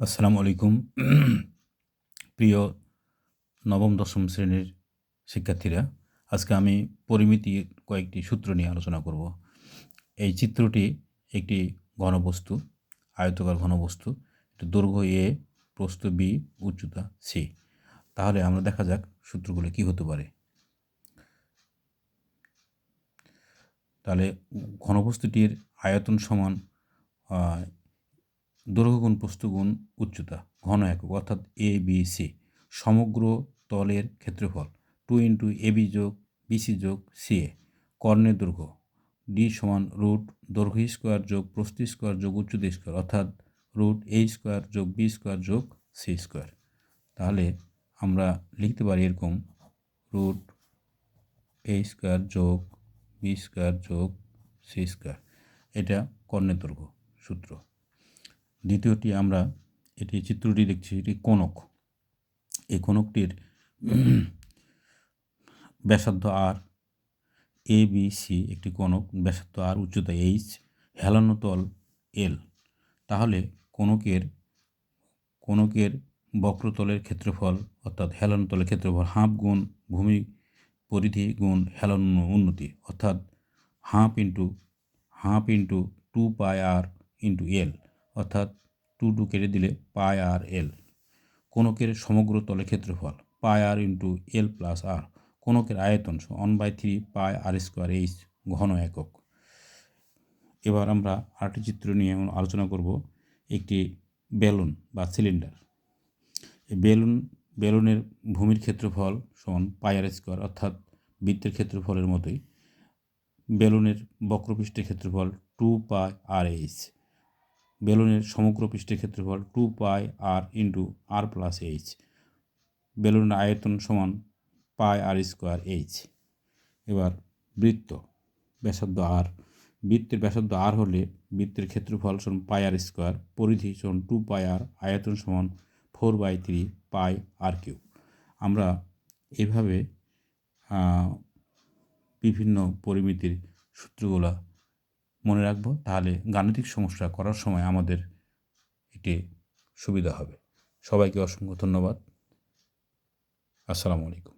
আসসালামু আলাইকুম। প্রিয় নবম দশম শ্রেণীর শিক্ষার্থীরা, আজকে আমি পরিমিতির কয়েকটি সূত্র নিয়ে আলোচনা করব। এই চিত্রটি একটি ঘনবস্তু, আয়তকার ঘনবস্তু। এর দৈর্ঘ্য a, প্রস্থ b, উচ্চতা c। তাহলে আমরা দেখা যাক সূত্রগুলো কি হতে পারে। তাহলে ঘনবস্তুটির আয়তন সমান দৈর্ঘ্য গুণ প্রস্থ গুণ উচ্চতা ঘন একক, অর্থাৎ ABC। সমগ্র তলের ক্ষেত্রফল 2 ইন্টু AB যোগ BC যোগ CA। কর্ণের দৈর্ঘ্য D সমান রুট দৈর্ঘ্য স্কোয়ার যোগ প্রস্থ স্কোয়ার যোগ উচ্চতা স্কোয়ার, অর্থাৎ রুট A স্কোয়ার যোগ B স্কোয়ার যোগ C স্কোয়ার। তাহলে আমরা লিখতে পারি এরকম: রুট A স্কোয়ার যোগ B স্কোয়ার যোগ C স্কোয়ার। এটা কর্ণের দৈর্ঘ্য সূত্র। দ্বিতীয়টি আমরা চিত্রটি দেখছি, এটি কোণক। এই কোণকটির ব্যাসার্ধ আর, ABC একটি কোণক, ব্যাসার্ধ আর, উচ্চতা H, হেলানো তল L। তাহলে কোণকের বক্রতলের ক্ষেত্রফল, অর্থাৎ হেলানো তলের ক্ষেত্রফল হাফ গুণ ভূমি পরিধি গুণ হেলানো উন্নতি, অর্থাৎ হাফ ইন্টু 2 পাই আর ইন্টু এল, অর্থাৎ 2 কেটে দিলে পাই আর এল। কোণকের সমগ্র তলের ক্ষেত্রফল পাই আর ইন্টু এল প্লাস আর। কোণকের আয়তন 1/3 পাই আর স্কোয়ার এইচ ঘন একক। এবার আমরা আরেকটি চিত্র নিয়ে আলোচনা করব। একটি বেলুন বা সিলিন্ডার। এই বেলুনের ভূমির ক্ষেত্রফল সমান পাই আর স্কোয়ার, অর্থাৎ বৃত্তের ক্ষেত্রফলের মতোই। বেলুনের বক্রপৃষ্ঠের ক্ষেত্রফল 2 পাই আর এইচ। বেলুনের সমগ্র পৃষ্ঠের ক্ষেত্রফল 2 পাই আর ইন্টু আর প্লাস এইচ। বেলুনের আয়তন সমান পাই আর স্কোয়ার এইচ। এবার বৃত্ত, ব্যাসার্ধ আর। বৃত্তের ব্যাসার্ধ আর হলে বৃত্তের ক্ষেত্রফল সমান পাই আর স্কোয়ার, পরিধি সমান 2 পাই আর, আয়তন সমান 4/3 পাই আর কিউব। আমরা এইভাবে বিভিন্ন পরিমিতির সূত্রগুলো মনে রাখব, তাহলে গাণিতিক সমস্যা করার সময় আমাদের এটি সুবিধা হবে। সবাইকে অসংখ্য ধন্যবাদ। আসসালামু আলাইকুম।